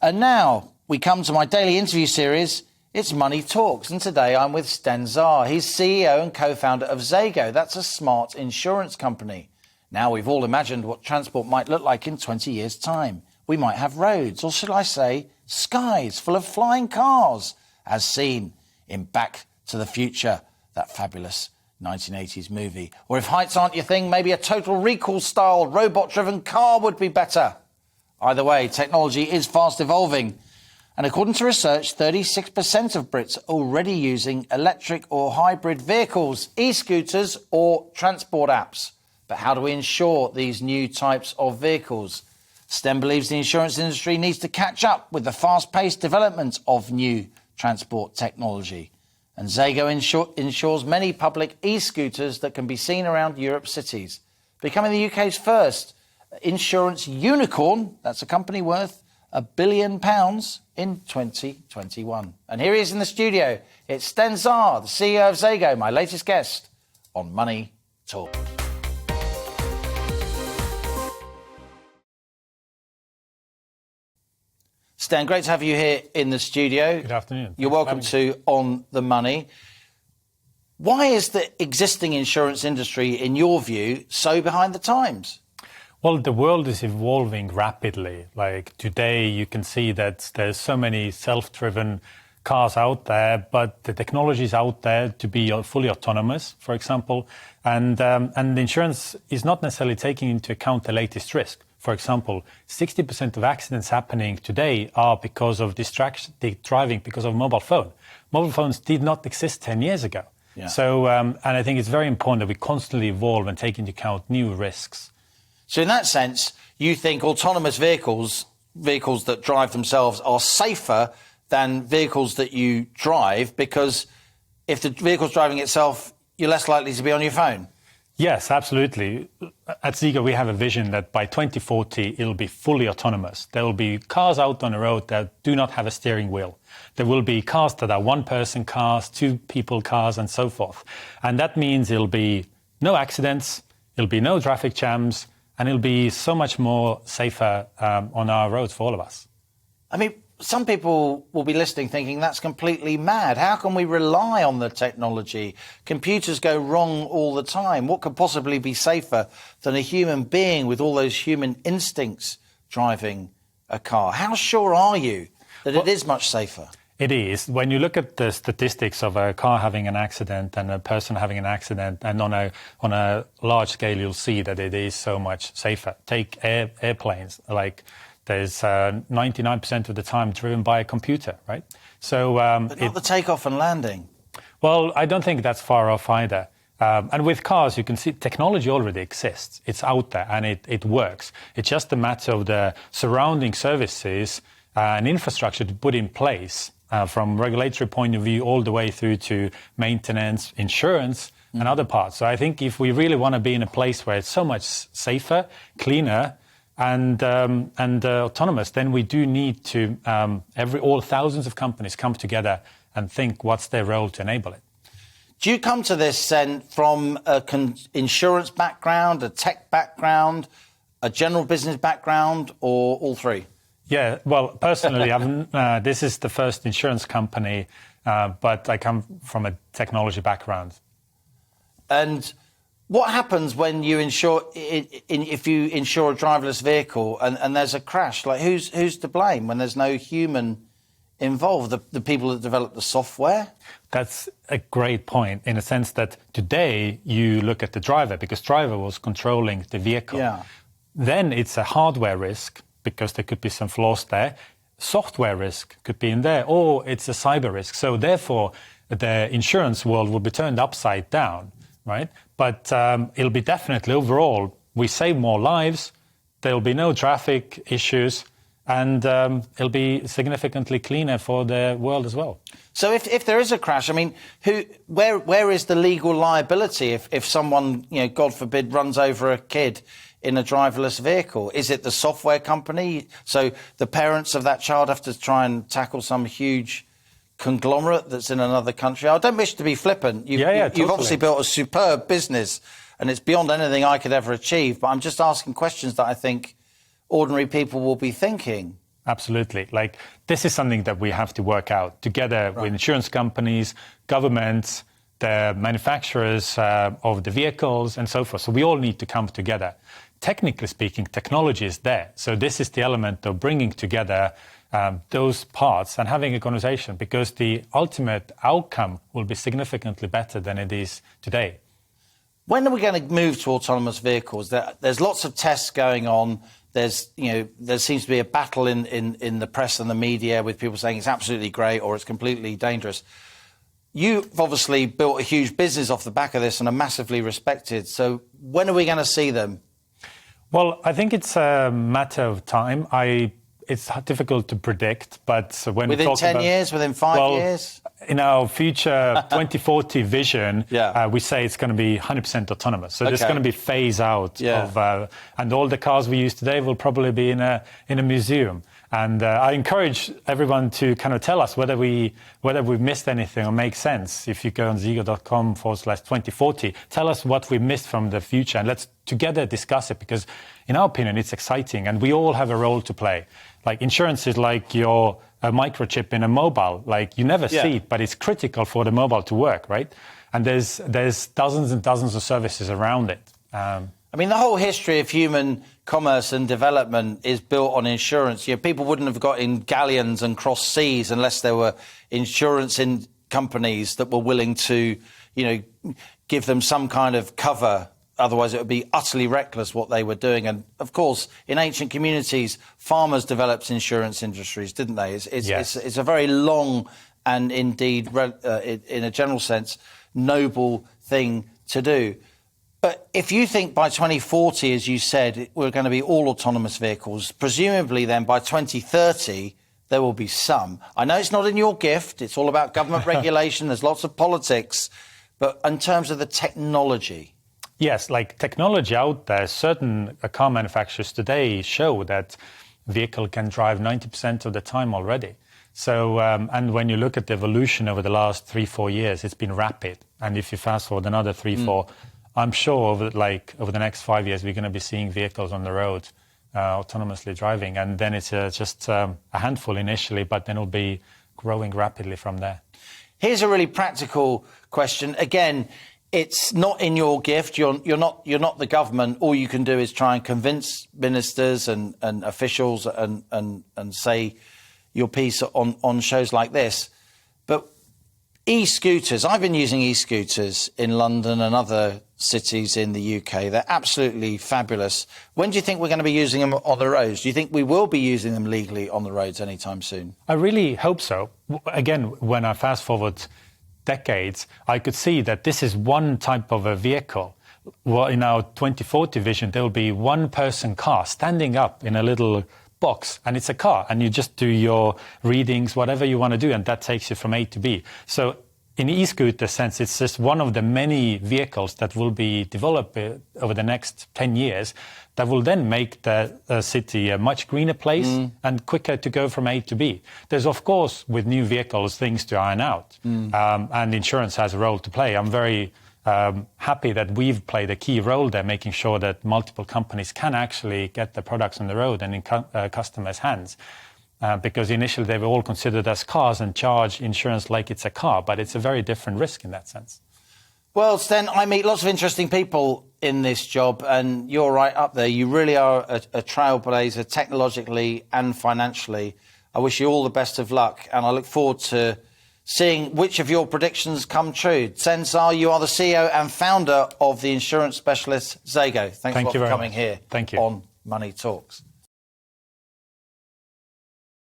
And now we come to my daily interview series. It's Money Talks, and today I'm with Sten Saar. He's CEO and co-founder of Zego. That's a smart insurance company. Now, we've all imagined what transport might look like in 20 years' time. We might have roads, or should I say, skies full of flying cars, as seen in Back to the Future, that fabulous 1980s movie. Or if heights aren't your thing, maybe a Total Recall-style robot-driven car would be better. Either way, technology is fast evolving. And according to research, 36% of Brits are already using electric or hybrid vehicles, e-scooters or transport apps. But how do we insure these new types of vehicles? Sten believes the insurance industry needs to catch up with the fast-paced development of new transport technology. And Zego insures many public e-scooters that can be seen around Europe's cities, becoming the UK's first insurance unicorn. That's a company worth £1 billion in 2021. And here he is in the studio. It's Sten Saar, the CEO of Zego, my latest guest on Money Talk. Sten, great to have you here in the studio. Good afternoon. You're welcome to On the Money. Why is the existing insurance industry, in your view, so behind the times? Well, the world is evolving rapidly. Like today, you can see that there's so many self-driven cars out there, but the technology is out there to be fully autonomous, for example. And insurance is not necessarily taking into account the latest risk. For example, 60% of accidents happening today are because of driving because of mobile phone. Mobile phones did not exist 10 years ago. Yeah. So, and I think it's very important that we constantly evolve and take into account new risks. So in that sense, you think autonomous vehicles that drive themselves are safer than vehicles that you drive, because if the vehicle's driving itself, you're less likely to be on your phone? Yes, absolutely. At Zego, we have a vision that by 2040, it'll be fully autonomous. There will be cars out on the road that do not have a steering wheel. There will be cars that are one-person cars, two-people cars, and so forth. And that means it'll be no accidents, it'll be no traffic jams, and it'll be so much more safer on our roads for all of us. I mean, some people will be listening thinking that's completely mad. How can we rely on the technology? Computers go wrong all the time. What could possibly be safer than a human being with all those human instincts driving a car? How sure are you that it is much safer? It is. When you look at the statistics of a car having an accident and a person having an accident, and on a large scale, you'll see that it is so much safer. Take airplanes, like there's 99% of the time driven by a computer, right? So, but not the takeoff and landing. Well, I don't think that's far off either. And with cars, you can see technology already exists. It's out there and it works. It's just a matter of the surrounding services and infrastructure to put in place. From regulatory point of view, all the way through to maintenance, insurance, and other parts. So I think if we really want to be in a place where it's so much safer, cleaner, and autonomous, then we do need to all thousands of companies come together and think what's their role to enable it. Do you come to this then from an insurance background, a tech background, a general business background, or all three? Yeah, well, personally, this is the first insurance company, but I come from a technology background. And what happens when you if you insure a driverless vehicle and there's a crash? Like, who's to blame when there's no human involved? The people that develop the software? That's a great point, in a sense that today you look at the driver, because driver was controlling the vehicle. Yeah. Then it's a hardware risk, because there could be some flaws there. Software risk could be in there, or it's a cyber risk. So therefore, the insurance world will be turned upside down, right? But it'll be definitely overall, we save more lives, there'll be no traffic issues, and it'll be significantly cleaner for the world as well. So if there is a crash, I mean, where is the legal liability if someone, God forbid, runs over a kid in a driverless vehicle? Is it the software company? So the parents of that child have to try and tackle some huge conglomerate that's in another country? I don't wish to be flippant. You've obviously built a superb business, and it's beyond anything I could ever achieve. But I'm just asking questions that I think ordinary people will be thinking. Absolutely. Like, this is something that we have to work out together with insurance companies, governments, the manufacturers of the vehicles, and so forth. So we all need to come together. Technically speaking, technology is there. So this is the element of bringing together those parts and having a conversation, because the ultimate outcome will be significantly better than it is today. When are we going to move to autonomous vehicles? There's lots of tests going on. There seems to be a battle in the press and the media with people saying it's absolutely great or it's completely dangerous. You've obviously built a huge business off the back of this and are massively respected. So when are we going to see them? Well, I think it's a matter of time. It's difficult to predict, but when within we talk 10 years, within 5 years? In our future 2040 vision, we say it's going to be 100% autonomous. So there's going to be phase out of, and all the cars we use today will probably be in a museum. And I encourage everyone to kind of tell us whether we've missed anything or make sense. If you go on zego.com/2040, tell us what we missed from the future, and let's together discuss it, because in our opinion, it's exciting and we all have a role to play. Like, insurance is like your microchip in a mobile. Like, you never see it, but it's critical for the mobile to work, right? And there's dozens and dozens of services around it. I mean, the whole history of human commerce and development is built on insurance. People wouldn't have got in galleons and crossed seas unless there were insurance companies that were willing to, give them some kind of cover. Otherwise, it would be utterly reckless what they were doing. And, of course, in ancient communities, farmers developed insurance industries, didn't they? It's a very long and, indeed, in a general sense, noble thing to do. But if you think by 2040, as you said, we're going to be all autonomous vehicles, presumably then by 2030, there will be some. I know it's not in your gift. It's all about government regulation. There's lots of politics. But in terms of the technology... Yes, like technology out there, certain car manufacturers today show that vehicle can drive 90% of the time already. So, and when you look at the evolution over the last 3-4 years, it's been rapid. And if you fast forward another 3-4, I'm sure over the next 5 years, we're going to be seeing vehicles on the road autonomously driving. And then it's just a handful initially, but then it'll be growing rapidly from there. Here's a really practical question. Again, it's not in your gift. You're not the government. All you can do is try and convince ministers and officials and say your piece on shows like this. But e-scooters, I've been using e-scooters in London and other cities in the UK. They're absolutely fabulous. When do you think we're going to be using them on the roads? Do you think we will be using them legally on the roads anytime soon? I really hope so. Again, when I fast forward decades, I could see that this is one type of a vehicle. Well, in our 2040 vision, there will be one-person car standing up in a little box, and it's a car, and you just do your readings, whatever you want to do, and that takes you from A to B. So in e-scooter sense, it's just one of the many vehicles that will be developed over the next 10 years that will then make the city a much greener place and quicker to go from A to B. There's, of course, with new vehicles, things to iron out, and insurance has a role to play. I'm very happy that we've played a key role there, making sure that multiple companies can actually get the products on the road and in customers' hands. Because initially they were all considered as cars and charge insurance like it's a car, but it's a very different risk in that sense. Well, Sten, I meet lots of interesting people in this job, and you're right up there. You really are a trailblazer technologically and financially. I wish you all the best of luck, and I look forward to seeing which of your predictions come true. Sten Saar, you are the CEO and founder of the insurance specialist Zego. Thanks a lot for coming here on Money Talks.